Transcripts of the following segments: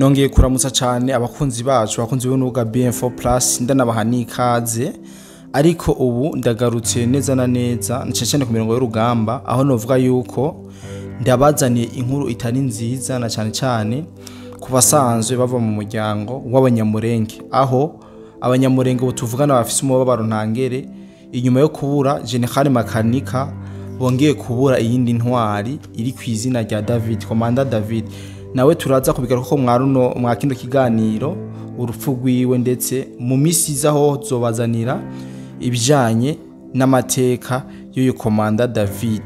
nongeye kuramutsa cyane abakunzi bacu bakunzi b'unuga BM4 Plus ndanabaha nikaze ariko ubu ndagarutse neza na neza ncecene ku mirongo y'urugamba aho novuga yuko ndabazaniye inkuru itari nziza na cyane cyane ku basanzwe bava mu muryango w'abanyamurenge aho abanyamurenge bo tuvugana bafise umubabaro ntangere inyuma yo kubura General Makanika bongeye kubura iyindi ntwari iri kwizina rya David Komanda David nawe turaza kubigaruka ko mwaruno mwakino kiganiro urupfu rwiwe ndetse mu misi zaho zobazanira ibijanye n'amateka y'uyu Komanda David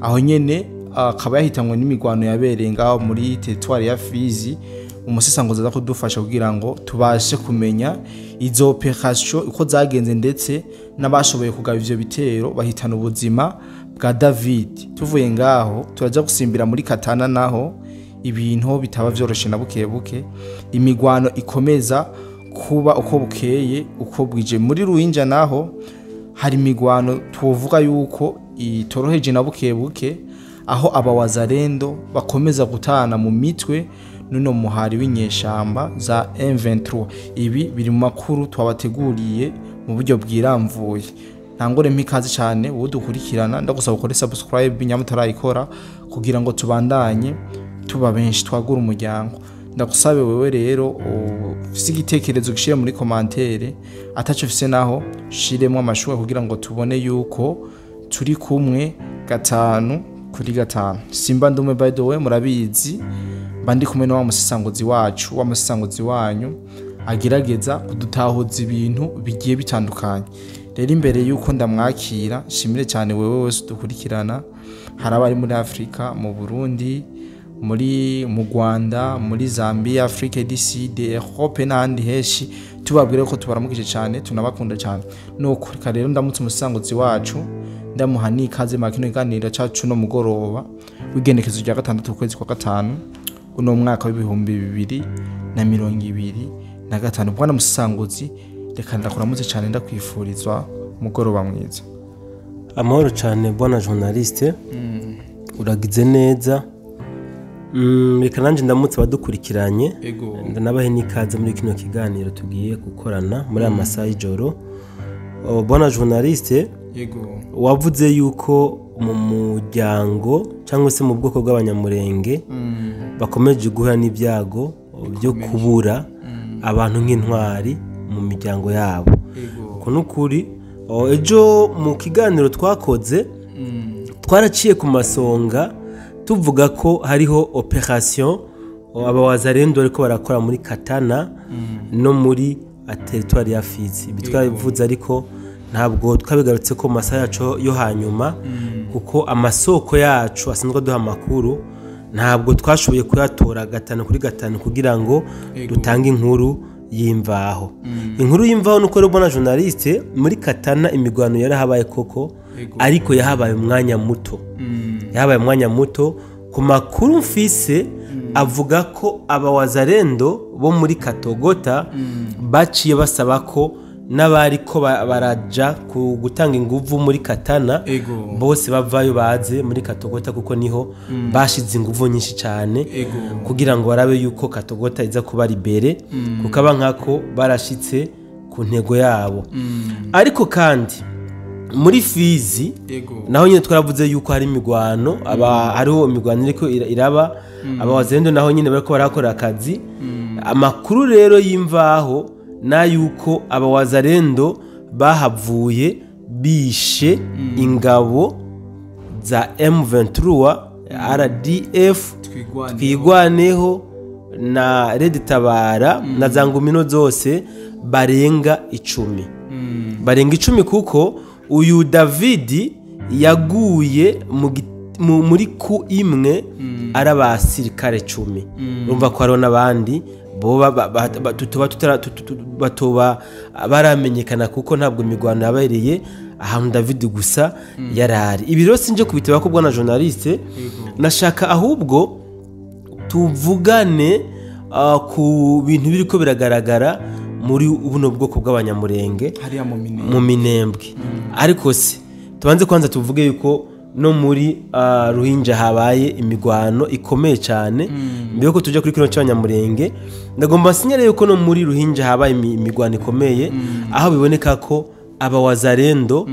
aho nyene akaba yahitanwe n'imigwano yabereye ngaho muri territoire ya Fizi umusesanguzi aza kudufasha kugira ngo tubashe kumenya izo operation uko zagenze ndetse n'abashoboye kugaba ivyo bitero bahitana ubuzima bwa David. Tuvuye ngaho turaja gusimbira muri Katana naho ibintu bitaba vyoroshe na buke imigwano ikomeza kuba uko bukeye uko bwije muri Ruinja naho hari imigwano tuvuga yuko itoroheje na buke aho abawazarendo bakomeza gutana mu mitwe nuno muhari w'inyeshamba za M23. Ibi biri mu makuru twabateguriye mu buryo bwiramvuye ntangore mpikaze cyane udukurikirana ndagusaba ukore subscribe nyamutarayikora kugira ngo tubandanye tuba benshi twagura umuryango. Ndagusabe wewe rero ufise igitekerezo gishire muri commentaire ataco ufise naho shiremo amashuka kugira ngo tubone yuko turi kumwe 5 kuri 5. Simba ndume by the way murabizi bandi kumwe no musesanguzi wacu wamusesanguzi wanyu agerageza kudutahuza ibintu bigiye bitandukanye. Rero imbere yuko ndamwakira shimire cyane wewe wese dukurikirana harabari muri Afrika mu Burundi mu Rwanda muri Zambia Africa DCD Europe n'andi heshi tubabwire ko tubaramukije cyane tunabakunda cyane nuko rero ndamutse umusanguzi wacu ndamuha nikaze makino iganira cyacu no mugoroba wigenekezo rya 6 ukwezi kwa 5 uno mwaka w'2025 bwana musanguzi reka ndakuramutse cyane ndakwifurizwa mugoroba mwiza. Amahoro cyane bwana journaliste uragize neza reka nanje ndamutse badukurikiranye ndanabahe nikaze muri kino kiganiro tugiye gukorana muri amasaha y'ijoro. Bwana journaliste wavuze yuko mu muryango cyangwa se mu bwoko bw'abanyamurenge bakomeje guhura n'ibyago byo kubura abantu nk'intwari mu miryango yabo. Kuno kuri ejo mu kiganiro twakoze twaraciye ku masonga tuvuga ko hariho operation abawazarendo ariko barakora muri Katana no muri territoire ya Fizi bitwavuze ariko ntabwo twabigarutse ko masaha yacu yo hanyuma kuko amasoko yacu asanzwe duha makuru ntabwo twashoboye kuyatora 5 kuri 5 kugira ngo dutange inkuru yimvaho. Inkuru yimvaho nuko rero bona journaliste muri Katana imigwano yarahabaye koko ariko yahabaye umwanya muto ku makuru mfise avuga ko abawazarendo bo muri Katogota baciye basaba ko n'abari ko baraja gutanga inguvu muri Katana bose bavayo baze muri Katogota kuko niho bashize inguvu nyinshi cyane kugira ngo barabe yuko Katogota iza kuba libere kuko abankako barashitse ku ntego yabo. Ariko kandi muri Fizi naho nyine twaravuze yuko hari imigwano hariho imigwano iriko iraba abawazendo naho nyine bariko barakora akazi. Amakuru rero yimvaho na yuko abawazarendo bahavuye bishe ingabo za M23 RDF twigwaneho na Red Tabara na zangumino zose barenga 10 kuko uyu David yaguye muri ku imwe arabasirikare 10 urumva ko hariho n'abandi batoba baramenyekana kuko ntabwo imigwano yabereye ahantu David gusa yarari. Ibi rero sinje kubiteba ko bwana journaliste nashaka ahubwo tuvugane ku bintu biriko biragaragara muri ubuno bwoko bw'abanyamurenge hariya mu Minembwe. Ariko se tubanze kwanza tuvuge yuko no muri Ruhinja habaye imigwano ikomeye cyane mbere yuko tujya kuri kino cy'abanyamurenge ndagomba sinyere yuko no muri Ruhinja habaye imigwano ikomeye aho biboneka ko abawazarendo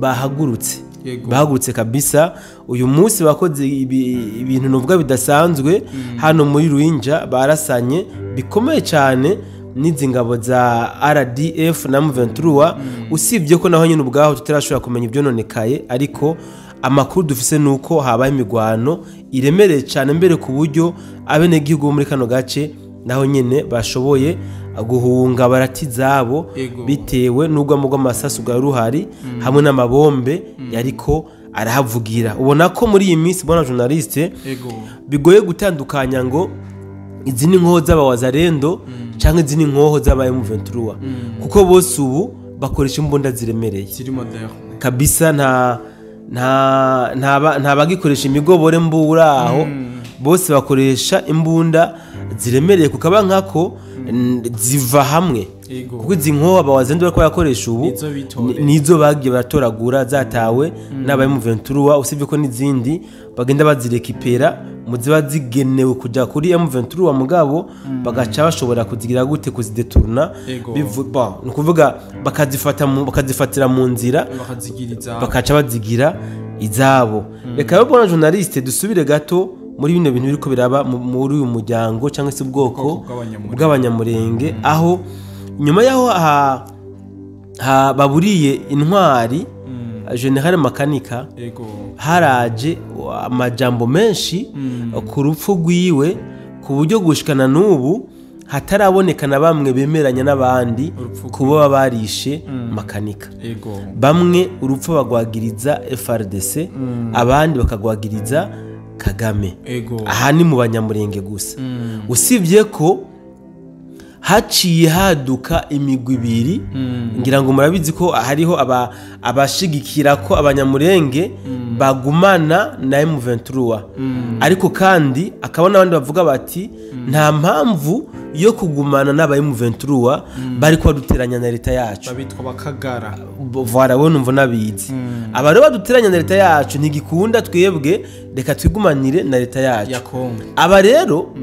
bahagurutse kabisa uyu munsi bakoze ibintu nuvuga bidasanzwe hano muri Ruhinja barasanye bikomeye cyane n'izi ngabo za RDF na M23 usibye ko naho nyine ubwaho tutarashobora kumenya ibyo nonekaye ariko amakuru dufise nuko habaye imigwano iremereye cyane mbere ku buryo abenegihugu muri kano gace naho nyine bashoboye guhunga barati zabo bitewe n'ubwamo bw'amasasu bwa ruhari hamwe n'amabombe yariko arahavugira ubona ko muri iyi minsi bona journaliste bigoye gutandukanya ngo izi ni inkoho z'abawazarendo cyangwa izi ni inkoho z'abaye M23 kuko bose ubu bakoresha imbunda ziremereye kabisa nta bagikoresha imigobore mbura aho bose bakoresha imbunda ziremereye kukaba nkako ziva hamwe kuko izi nkoho abawazarendo bariko barakoresha ubu nizo bagiye baratoragura zatawe n'abaye M23 usibye ko n'izindi bagenda bazirekipera muziba zigenewe kujya kuri M23 mugabo bagaca bashobora kuzigira gute kuzideturna no kuvuga bakazifatira mu nzira bakaca bazigira izabo reka yo bona journaliste dusubire gato muri bino bintu biriko biraba muri uyu muryango cyangwa se ubwoko bw'abanyamurenge aho nyuma yaho baburiye intwari General Makanika haraje amajambo menshi ku rupfu rwiwe ku buryo gushikana n'ubu hatarabonekana bamwe bemeranya n'abandi kuba barishe Makanika bamwe urupfu bagwagiriza FRDC abandi bakagwagiriza Kagame aha ni mu banyamurenge gusa usibye ko haciye haduka imigwi ibiri ngira ngo murabizi ko hariho abashigikira ko abanyamurenge bagumana na M23 ariko kandi akabona abandi bavuga bati nta mpamvu yo kugumana n'aba M23 bari ko baduteranya na leta yacu babitwa bakagara voilà we numva nabizi abari baduteranya na leta yacu ntigikunda twebwe reka twigumanire na leta yacu aba rero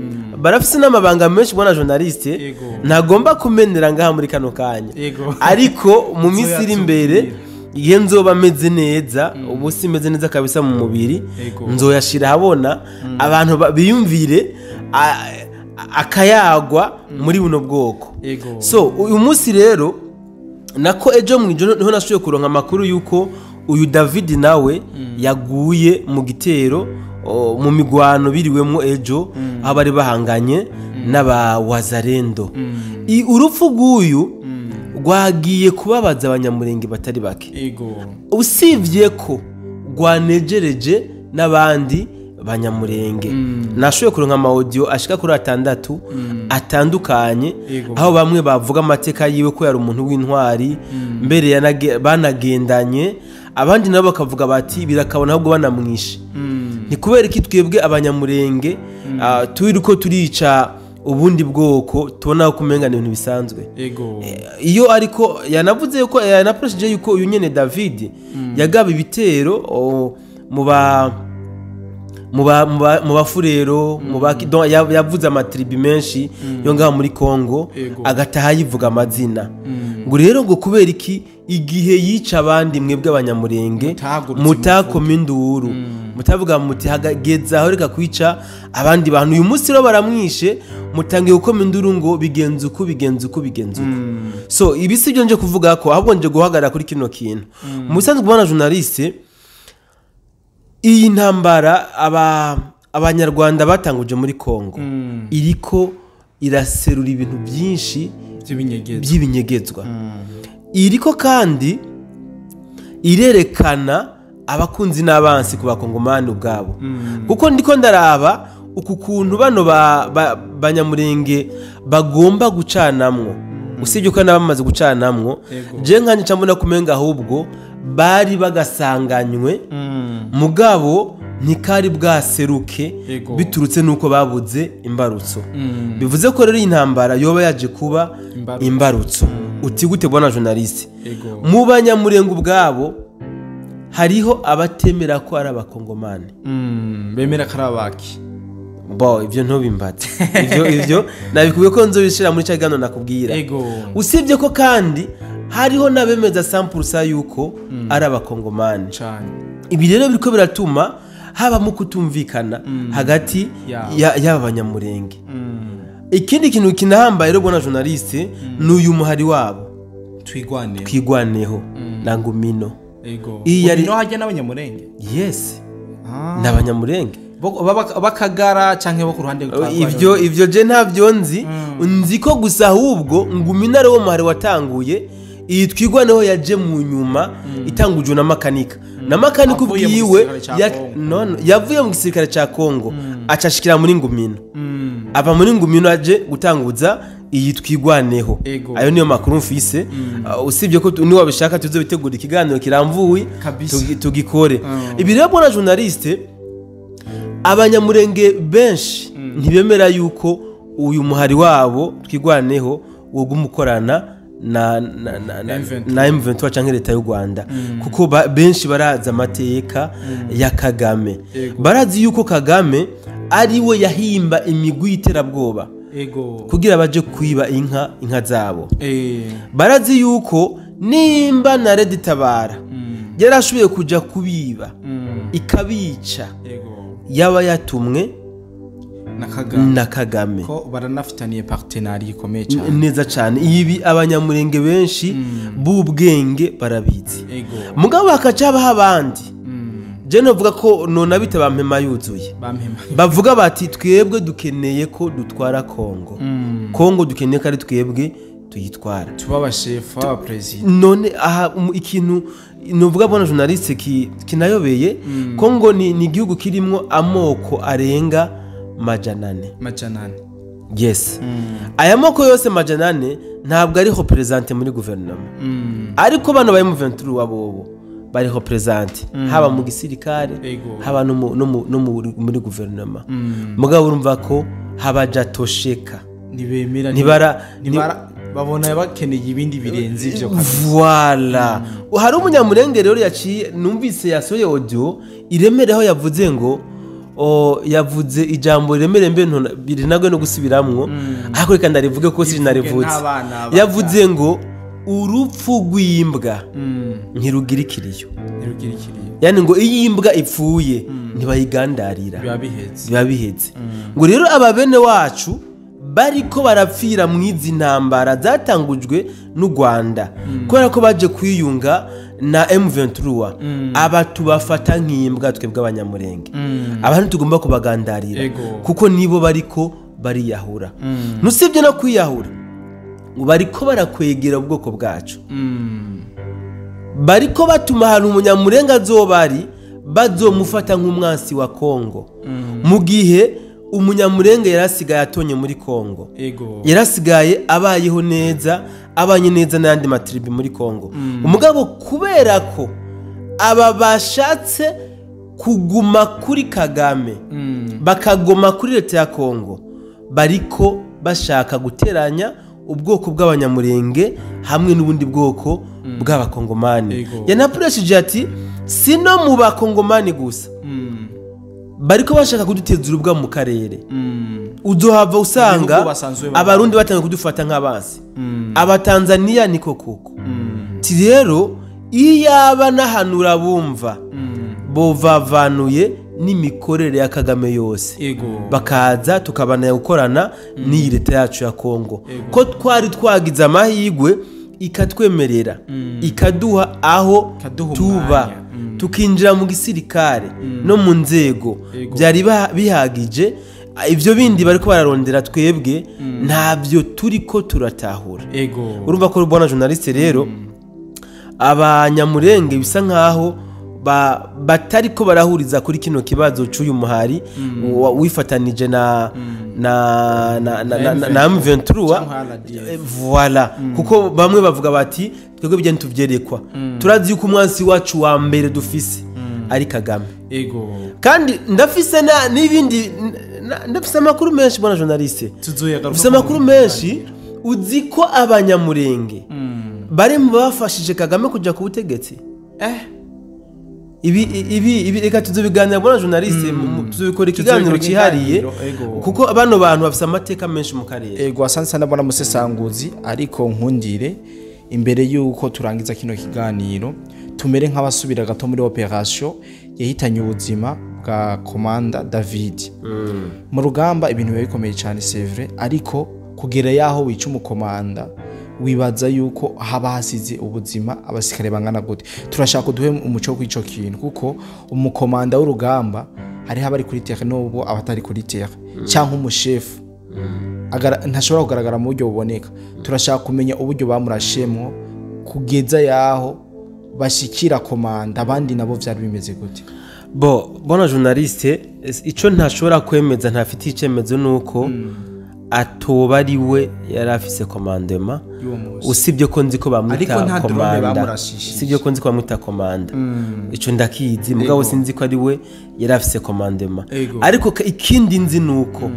barafise n'amabanga menshi bona journaliste ntagomba kumenera ngaha muri kano kanya ariko mu minsi iri imbere iyo nzoba meze neza ubu simeze neza kabisa mu mubiri nzoyashira habona abantu biyumvire akayagwa muri buno bwoko so uyu munsi rero nako ejo mwijoro niho nashoboye kuronka amakuru yuko uyu David nawe yaguye mu gitero mu migwano biriwemo ejo aho bari bahanganye n'abawazarendo urupfu rw'uyu rwagiye kubabaza abanyamurenge batari bake usibye ko rwanejereje n'abandi banyamurenge nashoboye kuronka amaudio ashika kuri 6 atandukanye aho bamwe bavuga amateka yiwe ko yari umuntu w'intwari mbere banagendanye abandi nabo bakavuga bati birakabona ahubwo banamwishe ni kubera iki twebwe abanyamurenge twiriko turica ubundi bwoko tubona ko kumenga ibintu bisanzwe iyo ariko yanavuze yuko yanapreshije yuko uyu nyene David yagaba ibitero mu bafurero yavuze amatribi menshi yo ngaho muri Kongo agataha yivuga amazina ngo rero ngo kubera iki igihe yica abandi mwebwe abanyamurenge mutakoma induru mutavuga muti hageza aho reka kwica abandi bantu uyu munsi rero baramwishe mutangiye gukoma induru ngo bigenze uko so ibi sibyo nje kuvuga ko ahubwo nje guhagarara kuri kino kintu musanzwe kubona journaliste iyi ntambara abanyarwanda batanguje muri Kongo iriko iraserura ibintu byinshi by'ibinyegezwa iriko kandi irerekana abakunzi n'abansi ku bakongomani ubwabo kuko ndiko ndaraba uku kuntu bano banyamurenge bagomba gucanamwo usibye ko nabamaze gucanamwo je nkanye cyambona kumenga ahubwo bari bagasanganywe mugabo ntikari bwaseruke biturutse nuko babuze imbarutso bivuze ko rero intambara yoba yaje kuba imbarutso uti gute bona journaliste mu banyamurenge ubwabo hariho abatemera ko ari abakongomani bemera ko ari abaki bo ivyo ntobimbaze ivyo nabikubiye ko nzobishira muri cyagano nakubwira usibye ko kandi hariho nabemeza 100% yuko ari abakongomani cyane. Ibi rero biriko biratuma haba mu kutumvikana hagati y'aba banyamurenge. Ikindi kintu kinahambaye rero bona journaliste n'uyu muhari wabo twigwaneho na Ngumino. Ngumino hajya n'abanyamurenge? Yes. N'abanyamurenge bakagara canke bo ku ruhande ivyo je ntavyo nzi ko gusa ahubwo Ngumino ari wo muhari watanguye iyi twigwaneho yaje mu nyuma itangujwe na makanika ubwiwe yavuye mu gisirikare ca Kongo acashikira muri Ngumino ava muri Ngumino aje gutanguza iyi twigwaneho. Ayo niyo makuru mfise usibye ko ni wabishaka tuzobitegura ikiganiro kiramvuye tugikore. Ibi rero bona journaliste abanyamurenge benshi ntibemera yuko uyu muhari wabo twigwaneho wo gumukorana na M23 canke leta y'u Rwanda kuko benshi baraza amateka ya Kagame. Barazi yuko Kagame ari we yahimba imigwi y'iterabwoba kugira baje kwiba inka zabo. Barazi yuko nimba na Red Tabara yarashubiye kuja kubiba ikabica yaba yatumwe na Kagame ko baranafitaniye partenariat ikomeye cyane neza cyane. Ibi abanyamurenge benshi b'ubwenge barabizi mugabo bakacabaho abandi je novuga ko nona bita bampema yuzuye bavuga bati twebwe dukeneye ko dutwara Kongo dukeneye ko ari twebwe tuyitwara tuba abashefu aba president. None aha ikintu novuga bona journaliste kinayobeye Kongo ni igihugu kirimo amoko arenga majanane. Yes. Aya moko yose majanane ntabwo ari represente muri guverinoma ariko bano ba M23 wabobo bari represente haba mu gisirikare haba no muri guverinoma. Mugabo urumva ko habaja tosheka ntibemera babona bakeneye ibindi birenze ivyo voilà. Hari umunyamurenge rero yaciye numvise yasoye audio iremereho yavuze ngo yavuze ijambo riremere mbe birinagwe no gusubiramwo ariko reka ndarivuge ko sinarivuze. Yavuze ngo urupfu rw'imbwa ntirugirikiriyo yani ngo iyi imbwa ipfuye ntibayigandarira biba biheze. Ngo rero ababene wacu bariko barapfira mu izi ntambara zatangujwe n'u Rwanda kubera ko baje kwiyunga na M23 aba tubafata nk'imbwa twebwe abanyamurenge abantu tugomba kubagandarira kuko nibo bariko bariyahura. Nusibye no kwiyahura ngo bariko barakwegera ubwoko bwacu bariko batuma ahantu umunyamurenge azobari bazomufata nk'umwansi wa Kongo mu gihe umunyamurenge yarasigaye atonye muri Kongo yarasigaye abayeho neza abanye neza n'andi matribi muri Kongo. Umugabo kubera ko aba bashatse kuguma kuri Kagame bakagoma kuri leta ya Kongo bariko bashaka guteranya ubwoko bw'abanyamurenge hamwe n'ubundi bwoko bw'abakongomani. Yanapureshije ati sino mu bakongomani gusa bariko bashaka kuduteza urubwa mu karere uzohava usanga abarundi batanga kudufata nk'abasi abatanzania niko kuko ti rero iyaba nahanura bumva bovavanuye n'imikorere ya Kagame yose bakaza tukabana gukorana n'iyi leta yacu ya Kongo ko twari twagize amahigwe ikatwemerera ikaduha aho tuba tukinjira mu gisirikare no mu nzego byari bihagije. Ivyo bindi bariko bararondera twebwe ntabyo turiko turatahura. Urumva ko bona journaliste rero abanyamurenge bisa nkaho batariko barahuriza kuri kino kibazo cy'uyu muhari wifatanije na M23 voilà kuko bamwe bavuga bati twebwe bijyanye tuvyerekwa turazi yuko umwansi wacu wa mbere dufise ari Kagame kandi ndafise n'ibindi ndafise amakuru menshi bona journaliste ndafise amakuru menshi uzi ko abanyamurenge bari mu bafashije Kagame kuja ku butegetsi ibi reka tuzobiganira bona journaliste tuzobikora ikiganiro cyihariye kuko abano bantu bafite amateka menshi mu karere. Ego asanze nabona musesanguzi ariko nkundire imbere yuko turangiza kino kiganiro tumere nk'abasubira gato muri operation yahitanye ubuzima bwa komanda David. Mu rugamba ibintu biba bikomeye cyane c'est vrai ariko kugera yaho wica umukomanda wibaza yuko haba hasize ubuzima abasikare bangana gute. Turashaka duhe umuco kw'ico kintu kuko umukomanda w'urugamba hari habari kuri terre n'ubwo abatari kuri terre cyangwa umushefu ntashobora kugaragara mu buryo buboneka. Turashaka kumenya uburyo bamurashemwo kugeza yaho bashikira komanda abandi nabo vyari bimeze gute. Bona journaliste ico ntashobora kwemeza ntafite icemezo nuko atoba ari we yari afise commandement usibye ko nzi ko bamwita komanda usibye ko nzi ko bamwita komanda ico ndakizi mugabo sinzi ko ari we yari afise commandement ariko ikindi nzi nuko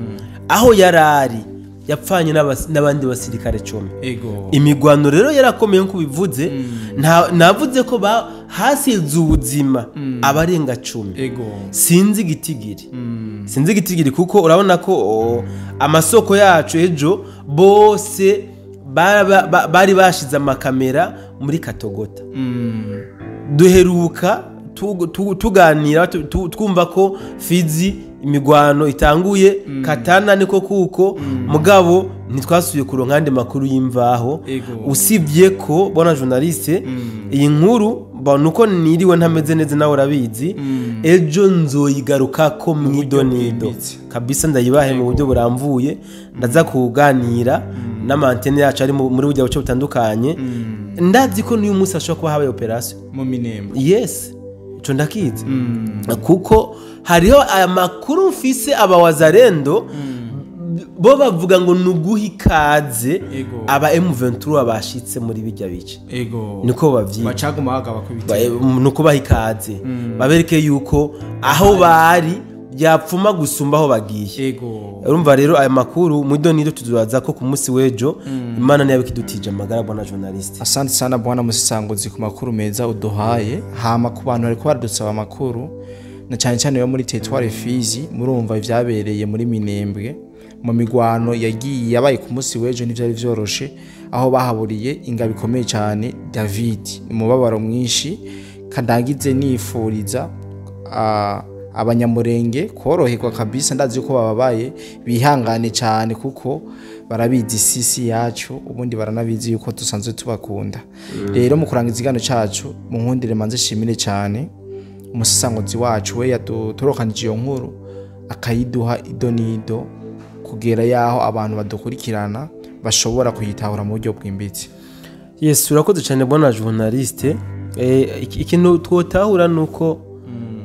aho yarari yapfanye n'abandi basirikare 10 imigwano rero yarakomeye nko bivuze navuze ko hasize ubuzima abarenga 10 sinzi gitigiri kuko urabona ko amasoko yacu ejo bose bari bashize amakamera muri Katogota duheruka tuganira twumva ko Fizi imigwano itanguye Katana niko kuko mugabo ntitwasubiye kuronka andi makuru y'imvaho usibye ko bona journaliste iyi nkuru nuko niriwe ntameze neza nawe urabizi ejo nzoyigaruka ko mwidonido kabisa ndayibahe mu buryo buramvuye ndaza kuganira n'amantene yacu ari muri buryo buce butandukanye ndazi ko n'uyu munsi ashobora kuba habaye operation mu Minembwe. Yes ico ndakizi kuko hariho aya makuru mfise abawazarendo bo bavuga ngo nuguha ikaze aba M23 bashitse muri bijya bice niko bavyi bacaguma bagaba kubita nuko baha ikaze babereke yuko aho bari byapfuma gusumba aho bagiye. Urumva rero aya makuru mudo nido tuzaza ko ku munsi wejo Imana niyo bikidutije amagara bona journaliste. Asante sana bwana musisanguzi ku makuru meza uduhaye hama ku bantu ariko baradusaba amakuru na cyane cyane yo muri territoire Fizi murumva ivyabereye muri Minembwe mu migwano yagiye yabaye ku munsi wejo n'ivyari vyoroshe aho bahaburiye ingabi komeye cyane David umubabaro mwinshi kandangize nifuriza abanyamurenge koroherwa kabisa ndazi yuko bababaye bihangane cyane kuko barabizi sisi yacu ubundi baranabizi yuko dusanzwe tubakunda. Rero mu kurangiza igano cacu mu nkundire manze shimire cyane umusisanguzi wacu we yatorokanije iyo nkuru akayiduha idonido kugera yaho abantu badukurikirana bashobora kuyitahura mu buryo bwimbitse. Yes urakoze cyane bona journaliste ikintu twotahura nuko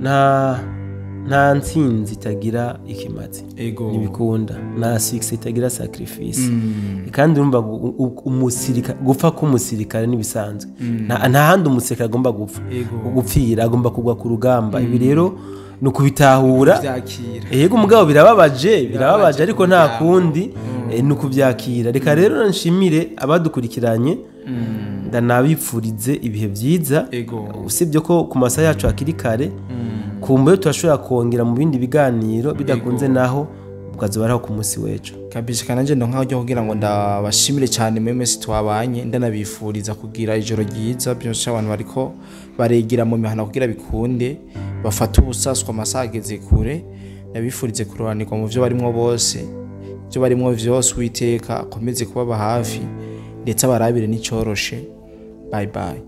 nta ntsinzi itagira ikimazi nibikunda nta six itagira sacrifice kandi urumva umusirikare gupfa k'umusirikare nibisanzwe nta handi umusirikare agomba gupfira agomba kugwa ku rugamba ibi rero nukubitahura yego mugabo birababaje ariko nta kundi nukubyakira. Reka rero nshimire abadukurikiranye ndanabipfurize ibihe byiza usibye ko ku masaha yacu akiri kare kumbe turashobora kongera mu bindi biganiro bidakunze naho ukazobaraho ku munsi wejo kabisa kananje ndo nkaho kugira ngo ndabashimire cyane mwese twabanye ndanabifuriza kugira ijoro ryiza byose abantu bariko baregira mu mihana kugira bikunde bafata ubusaswa masageze kure nabifurize kuroranirwa mu byo barimwo bose byo barimwo vyose witeka akomeze kubaba hafi ndetse abarabire n'icoroshe. Bye bye.